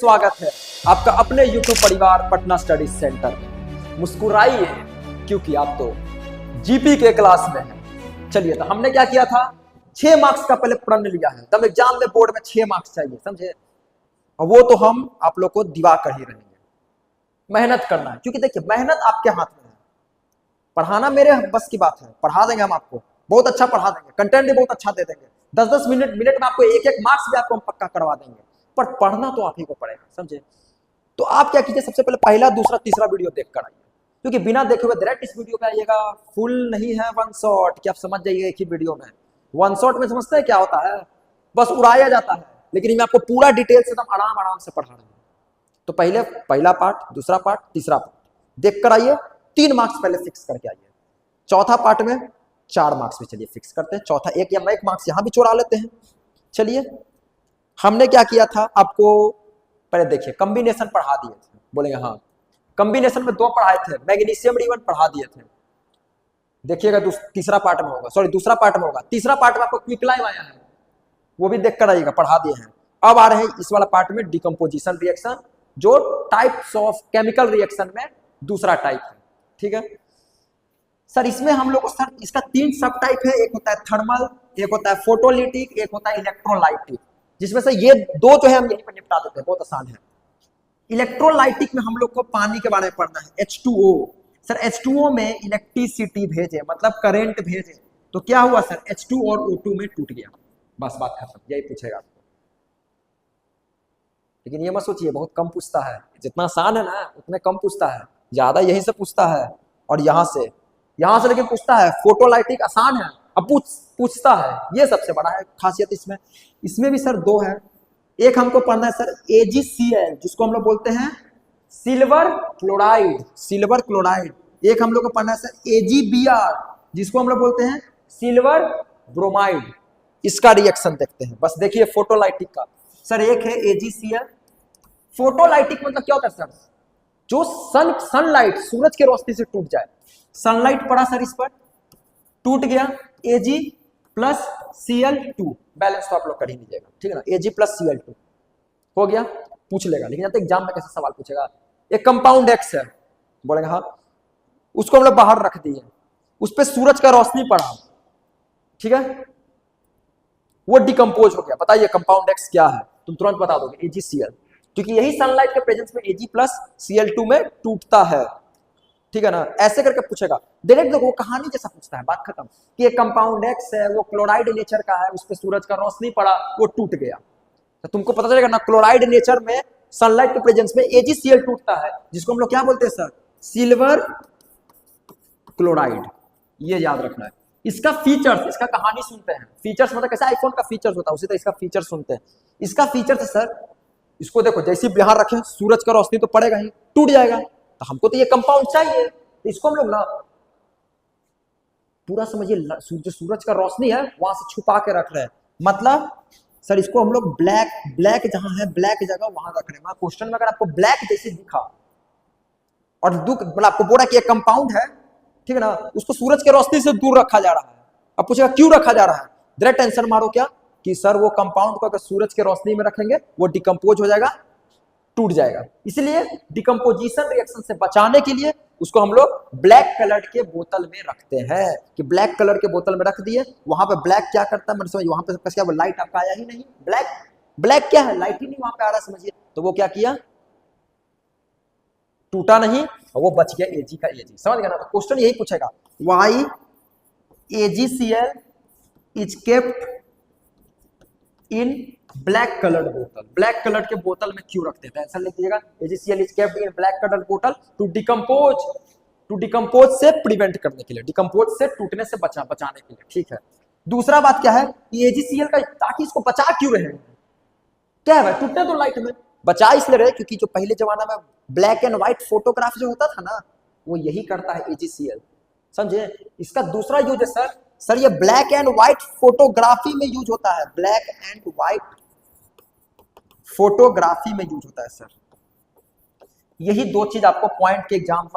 स्वागत है आपका अपने YouTube परिवार पटना स्टडी सेंटर में। मुस्कुराइए क्योंकि आप तो जीपी के क्लास में हैं। चलिए, तो हमने क्या किया था, 6 मार्क्स का पहले प्रण लिया है। तब एग्जाम में बोर्ड में 6 मार्क्स चाहिए, समझे। और वो तो हम आप लोग को दिवा कर ही रहेंगे। मेहनत करना है, क्योंकि देखिए मेहनत आपके हाथ में है। पढ़ाना मेरे बस की बात है, पढ़ा देंगे हम आपको, बहुत अच्छा पढ़ा देंगे, कंटेंट भी बहुत अच्छा दे देंगे। 10-10 मिनट में आपको एक मार्क्स भी आपको हम पक्का करवा देंगे। पर पढ़ना तो आप ही को पड़ेगा, समझे। तो आप क्या कीजिए, सबसे पहले पहला, दूसरा, तीसरा वीडियो देख कर आइए, क्योंकि बिना देखे हुए डायरेक्ट इस वीडियो पे आइएगा। फुल नहीं है वन शॉट कि आप समझ जाइए एक ही वीडियो में। वन शॉट में समझते हैं क्या होता है, बस उड़ाया जाता है। लेकिन मैं आपको पूरा डिटेल से एकदम आराम से पढ़ा रहा हूँ। तो पहला पार्ट, दूसरा पार्ट, तीसरा पार्ट देख कर आइए। 3 मार्क्स पहले फिक्स करके आइए। चौथा पार्ट में 4 मार्क्स में चलिए फिक्स करते हैं। चौथा 1 मार्क्स यहाँ भी चुरा लेते हैं। चलिए, हमने क्या किया था, आपको पहले देखिए कॉम्बिनेशन पढ़ा दिए थे। बोलेंगे हाँ, कॉम्बिनेशन में 2 पढ़ाए थे, मैग्नीशियम रिबन पढ़ा दिए थे। देखिएगा तीसरा पार्ट में होगा, सॉरी दूसरा पार्ट में होगा। तीसरा पार्ट में आपको क्विकलाइम आया है, वो भी देख कर आइएगा, पढ़ा दिए हैं। अब आ रहे हैं इस वाला पार्ट में डिकम्पोजिशन रिएक्शन, जो टाइप्स ऑफ केमिकल रिएक्शन में दूसरा टाइप है। ठीक है सर, इसमें हम लोग सर इसका 3 सब टाइप है। एक होता है थर्मल, एक होता है फोटोलिटिक, एक होता है इलेक्ट्रोलाइटिक। जिसमें से ये 2 जो है हम यहीं पर निपटा देते हैं, बहुत आसान है। इलेक्ट्रोलाइटिक में हम लोग को पानी के बारे में पढ़ना है, H2O। सर H2O में इलेक्ट्रिसिटी भेजे, मतलब करंट भेजे, तो क्या हुआ सर, H2 और O2 में टूट गया। बस बात खत्म, यही पूछेगा आपको। लेकिन ये मत सोचिए बहुत कम पूछता है, जितना आसान है ना उतने कम पूछता है। ज्यादा यहीं से पूछता है और यहाँ से लेकिन पूछता है। फोटोलाइटिक आसान है, अब पूछता है, ये सबसे बड़ा है खासियत इसमें। इसमें भी सर 2 है। एक हमको पढ़ना है सर AgCl, जिसको हम लोग बोलते हैं सिल्वर क्लोराइड। एक हम लोग को पढ़ना है सर AgBr, जिसको हम लोग बोलते हैं सिल्वर ब्रोमाइड। इसका रिएक्शन देखते हैं। बस देखिए फोटोलाइटिक का सर, एक है AgCl। फोटोलाइटिक मतलब क्या होता है सर, जो सनलाइट, सूरज की रोशनी से टूट जाए। सनलाइट पड़ा सर, इस पर टूट गया, Ag प्लस Cl2, बैलेंस तो आप लोग कर ही लीजिएगा, ठीक है ना। Ag प्लस Cl2 हो गया, पूछ लेगा। लेकिन जाते एग्जाम में कैसे सवाल पूछेगा, एक कंपाउंड X है, बोलेगा हाँ, उसको हम लोग बाहर रख दिए, उस पर सूरज का रोशनी पड़ा, ठीक है, वो डिकम्पोज हो गया। बताइए कंपाउंड X क्या है, तुम तुरंत बता दोगे AgCl, क्योंकि यही सनलाइट के प्रेजेंस में Ag प्लस Cl2 में टूटता है, ठीक है ना। ऐसे करके पूछेगा डायरेक्ट, देखो वो कहानी जैसा पूछता है, बात खत्म। कि एक कंपाउंड X है, वो क्लोराइड नेचर का है, उस पर सूरज का रोशनी पड़ा, वो टूट गया। तो तुमको पता चलेगा ना, क्लोराइड नेचर में सनलाइट के प्रेजेंस में AgCl टूटता है, जिसको हम लोग क्या बोलते हैं सर, सिल्वर क्लोराइड। ये याद रखना है। इसका फीचर्स, इसका कहानी सुनते हैं। फीचर्स मतलब कैसे आईफोन का फीचर्स होता है, उसी तरह इसका फीचर सुनते हैं। इसका फीचर सर, इसको देखो, जैसे बिहार रखें, सूरज का रोशनी तो पड़ेगा ही, टूट जाएगा। तो हमको तो ये कंपाउंड चाहिए, तो इसको हम लोग ना पूरा समझिए, जो सूरज का रोशनी है वहां से छुपा के रख रहे हैं। मतलब सर इसको हम लोग ब्लैक जहां है, ब्लैक जगह वहां रख रहे हैं। क्वेश्चन में अगर आपको ब्लैक जैसे दिखा और मतलब आपको बोला कि ये कंपाउंड है, ठीक है ना, उसको सूरज के रोशनी से दूर रखा जा रहा है। अब पूछेगा क्यों रखा जा रहा है, डायरेक्ट आंसर मारो क्या, कि सर वो कंपाउंड को अगर सूरज के रोशनी में रखेंगे वो डिकम्पोज हो जाएगा, टूट जाएगा। इसलिए डिकम्पोजिशन रिएक्शन से बचाने के लिए उसको हम लोग ब्लैक कलर के बोतल में रखते हैं। कि ब्लैक कलर के बोतल में रख दिए, वहां पे ब्लैक क्या करता है, मतलब समझिए वहां पे क्या, वो लाइट आपका आया ही नहीं, ब्लैक क्या है, लाइट ही नहीं वहां पे आ रहा, समझिए। तो वो क्या किया, टूटा नहीं, और वो बच गया Ag का Ag, समझ गया ना। तो क्वेश्चन यही पूछेगा, why AgCl is kept in black coloured बोतल। ब्लैक कलर के बोतल में क्यों रखते हैं, आंसर लिख दीजिएगा, AgCl is kept in black coloured बोतल टू डिकम्पोज से प्रिवेंट करने के लिए, डिकम्पोज से टूटने से बचाने के लिए, ठीक है। दूसरा बात क्या है, AgCl का, ताकि इसको बचा क्यों रहे, क्या है भाई, टूटने तो लाइट में बचा इसलिए रहे, क्योंकि जो पहले जमाना में ब्लैक एंड व्हाइट फोटोग्राफ जो होता था ना, वो यही करता है AgCl, समझे। इसका दूसरा यूज है सर ये ब्लैक एंड व्हाइट फोटोग्राफी में यूज होता है, ब्लैक एंड व्हाइट फोटोग्राफी में यूज होता है सर। यही दो चीज आपको पॉइंट के एग्जाम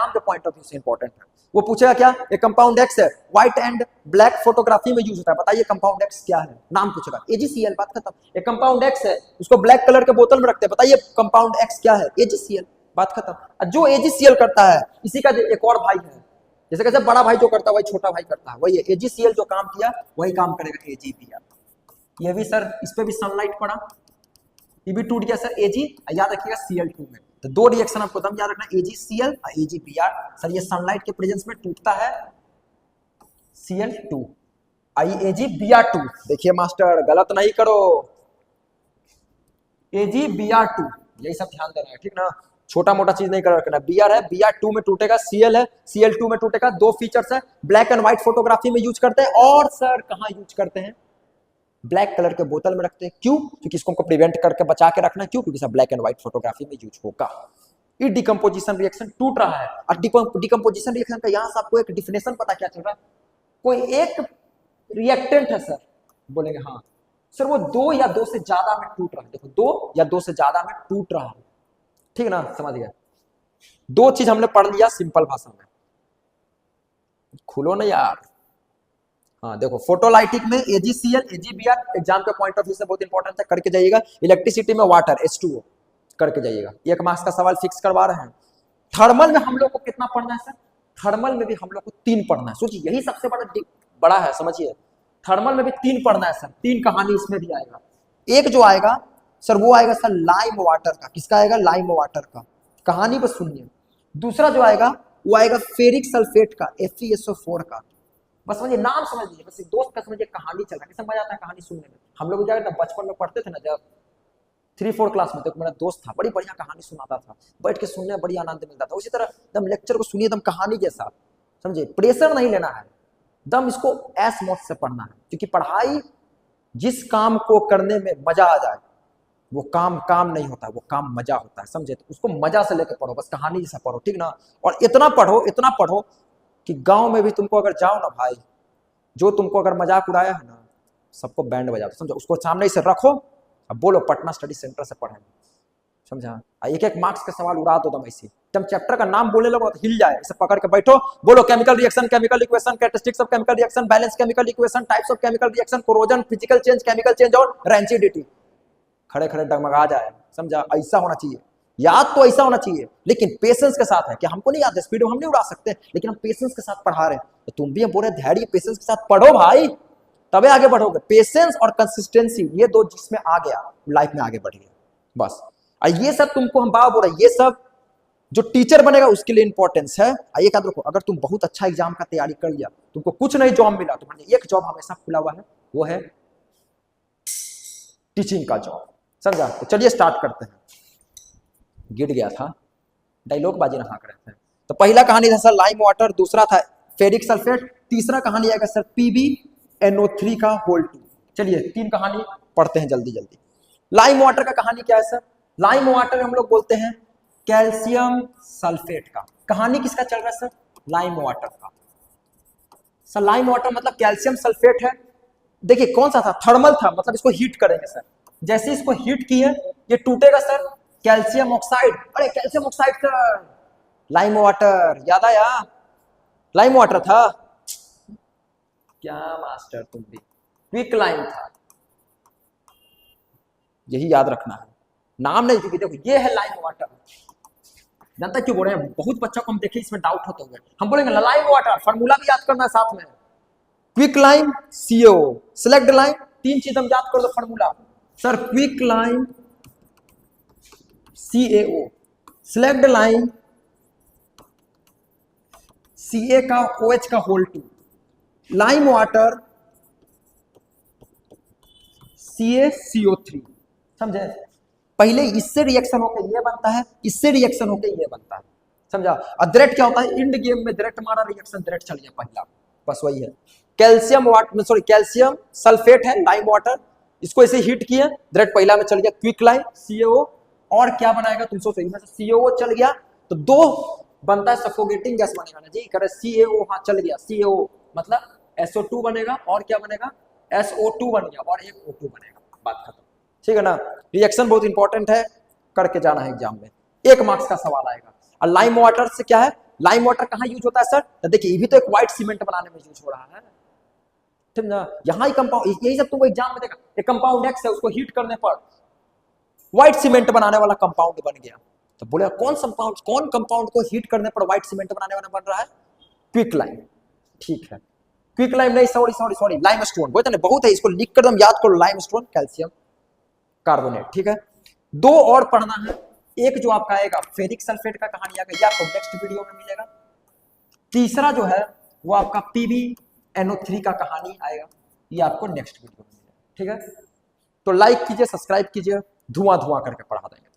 के पॉइंट ऑफ व्यू से इंपॉर्टेंट है। वो पूछेगा क्या, एक कंपाउंड एक्स है, व्हाइट एंड ब्लैक फोटोग्राफी में यूज होता है, बताइए कंपाउंड एक्स क्या है, नाम पूछेगा, AgCl, बात खत्म। एक कंपाउंड एक्स है, उसको ब्लैक कलर के बोतल में रखते हैं, बताइए कंपाउंड एक्स क्या है, AgCl, बात खत्म। जो AgCl करता है, इसी का एक और भाई है, जैसे कैसे बड़ा भाई जो करता है वही छोटा भाई करता है, वही है AgCl, जो काम किया वही काम करेगा AgBr। ये भी सर, इस पे भी सनलाइट पड़ा, ये भी टूट गया सर Ag, याद रखिएगा Cl2 में। तो दो रिएक्शन आपको दम याद रखना, AgCl और AgBr। सर ये सनलाइट के प्रेजेंस में टूटता है Cl2 AgBr2। देखिए मास्टर गलत नहीं करो, AgBr2, यही सब ध्यान देना है, ठीक ना, छोटा मोटा चीज नहीं कर रखना। Br है, Br2 में टूटेगा, Cl है, Cl2 में टूटेगा। दो फीचर्स है, ब्लैक एंड व्हाइट फोटोग्राफी में यूज करते हैं, और सर कहां यूज करते हैं, ब्लैक कलर के बोतल में रखते हैं। क्यों, क्योंकि इसको हमको प्रिवेंट करके बचा के रखना है। क्यों, क्योंकि सब ब्लैक एंड व्हाइट फोटोग्राफी में यूज होगा। ये डिकम्पोजिशन रिएक्शन टूट रहा है, और डिकम्पोजिशन रिएक्शन का यहां से आपको एक डिफिनेशन पता क्या चल रहा है, कोई एक रिएक्टेंट है सर, बोलेंगे हाँ सर वो दो या दो से ज्यादा में टूट रहा है, देखो दो या दो से ज्यादा में टूट रहा है, ठीक ना, समझ गया। दो चीज हमने पढ़ लिया सिंपल भाषा में, खुलो ना यार। हाँ देखो, फोटोलाइटिक में AgCl AgBr एग्जाम के पॉइंट ऑफ व्यू से बहुत इंपॉर्टेंट है, करके जाइएगा। इलेक्ट्रिसिटी में वाटर H2O करके जाइएगा, एक मार्क्स का सवाल फिक्स करवा रहे हैं। थर्मल में हम लोग को कितना पढ़ना है सर, थर्मल में भी हम लोग को 3 पढ़ना है, सोचिए यही सबसे बड़ा है, समझिए। थर्मल में भी 3 पढ़ना है सर, 3 कहानी इसमें भी आएगा। एक जो आएगा सर वो आएगा सर लाइम वाटर का, किसका आएगा, लाइम वाटर का, कहानी बस सुनिए। दूसरा जो आएगा वो आएगा फेरिक सल्फेट का, FeSO4 का, बस समझिए, नाम समझ लीजिए, बस एक दोस्त का समझिए कहानी चल रहा है, कैसे मजा आता है कहानी सुनने में। हम लोग क्या बचपन में पढ़ते थे ना, जब 3-4 क्लास में, तो मेरा दोस्त था, बड़ी बढ़िया कहानी सुनाता था, बैठ के सुनने में बड़ी आनंद मिलता था। उसी तरह दम लेक्चर को सुनिए, दम कहानी जैसा, समझे, प्रेशर नहीं लेना है, दम इसको ऐस मौत से पढ़ना है। क्योंकि पढ़ाई जिस काम को करने में मजा आ जाए वो काम नहीं होता, वो काम मजा होता है, समझे। तो उसको मजा से लेकर पढ़ो, बस कहानी जैसा पढ़ो, ठीक ना। और इतना पढ़ो कि गांव में भी तुमको अगर जाओ ना भाई, जो तुमको अगर मजाक उड़ाया है ना, सबको बैंड बजा दो, समझो। उसको सामने से रखो, अब बोलो पटना स्टडी सेंटर से पढ़ेंगे, समझा। एक मार्क्स का सवाल उड़ा दो दम ऐसे, जब चैप्टर का नाम बोलने लगो तो हिल जाए, इसे पकड़ के बैठो, बोलो chemical reaction, chemical equation, characteristics of chemical reaction, balance chemical equation, types of chemical reaction, corrosion, physical change, chemical change और रेंसिडिटी, खड़े खड़े डगमगा जाए, समझा। ऐसा होना चाहिए, याद तो ऐसा होना चाहिए, लेकिन पेशेंस के साथ है। कि हमको नहीं याद है, स्पीड में हम नहीं उड़ा सकते, लेकिन हम पेशेंस के साथ पढ़ा रहे हैं, तो तुम भी हम बोल रहे धैर्य पेशेंस के साथ पढ़ो भाई, तबे आगे बढ़ोगे। पेशेंस और कंसिस्टेंसी, ये दो जिसमें आ गया लाइफ में आगे बढ़िए, बस। ये सब तुमको हम बात बोल रहे हैं, ये सब जो टीचर बनेगा उसके लिए इंपॉर्टेंस है। आइए याद रखो, अगर तुम बहुत अच्छा एग्जाम का तैयारी कर लिया, तुमको कुछ नहीं जॉब मिला, तुम्हारे एक जॉब हमेशा खुला हुआ है, वो है टीचिंग का जॉब, समझा। तो चलिए स्टार्ट करते हैं। गिर गया था, डायलॉग बाजी ना कर रहे थे। तो पहला कहानी था सर लाइम वाटर, दूसरा था फेरिक सल्फेट, तीसरा कहानी आएगा सर PbNO3 का होल 2। चलिए 3 कहानी पढ़ते हैं जल्दी जल्दी। लाइम वाटर का कहानी क्या है सर, लाइम वाटर हम लोग बोलते हैं कैल्शियम सल्फेट का। कहानी किसका चल रहा है सर, लाइम वाटर का। सर लाइम वाटर मतलब कैल्शियम सल्फेट है। देखिए कौन सा था, थर्मल था, मतलब इसको हीट करेंगे सर, जैसे इसको हीट किए ये टूटेगा सर, कैल्शियम ऑक्साइड। अरे calcium oxide sir, lime water, याद आया, लाइम वाटर था क्या मास्टर, तुम भी क्विक लाइम था, यही याद रखना है, नाम नहीं। क्योंकि देखो ये है लाइम वाटर, जानता क्यों बोल रहे हैं, बहुत बच्चों को हम देखे इसमें डाउट होते हुए, हम बोलेंगे लाइम वाटर, फार्मूला भी याद करना है साथ में, quick lime CaO, slaked lime, 3 चीज हम याद कर दो formula sir, quick lime CaO, slaked lime Ca का OH का होल 2, लाइम वाटर CaCO3, समझे। पहले इससे रिएक्शन होकर ये बनता है, इससे रिएक्शन होकर ये बनता है, समझा। और डायरेक्ट क्या होता है, इंड गेम में डायरेक्ट मारा रिएक्शन, डायरेक्ट चल गया पहला, बस वही है। Calcium water, sorry calcium sulphate है लाइम वाटर, इसको ऐसे हीट किया, डायरेक्ट पहला में चल गया क्विक लाइम CaO, और क्या बनाएगा तुम सोचो, इसमें से CaO चल गया तो 2 बनता है, सफोकेटिंग गैस बनेगा ना जी, करे CaO, हाँ चल गया CaO, मतलब SO2 बनेगा, और क्या बनेगा SO2 बन गया, और एक O2 बनेगा, बात खत्म, ठीक है ना। रिएक्शन बहुत इंपॉर्टेंट है, करके जाना है एग्जाम में। 1 मार्क्स का सवाल आएगा। और लाइम वाटर से क्या है, लाइम वाटर कहाँ यूज होता है सर, तो देखिए ये भी तो एक व्हाइट सीमेंट बनाने में यूज हो रहा है, ठीक ना। यहाँ ही कंपाउंड, यही सब तुमको एग्जाम में देखा, एक कंपाउंड एक्स है, उसको हीट करने पर व्हाइट सीमेंट बनाने वाला कंपाउंड बन गया। तो बोले कौन कंपाउंड को हीट करने पर व्हाइट सीमेंट बनाने वाला बन रहा है, क्विक लाइम। ठीक है, क्विक लाइम नहीं, सॉरी लाइम स्टोन, बहुत है, इसको लिख कर तुम याद करो, लाइम स्टोन कैल्शियम कार्बोनेट। ठीक है, 2 और पढ़ना है, एक जो आपका आएगा फेरिक सल्फेट का कहानी आएगा, ये आपको नेक्स्ट वीडियो में मिलेगा। तीसरा जो है वो आपका PbNO3 का कहानी आएगा, ये आपको नेक्स्ट वीडियो में मिलेगा। ठीक है, तो लाइक कीजिए, सब्सक्राइब कीजिए, धुआं करके पढ़ा देंगे।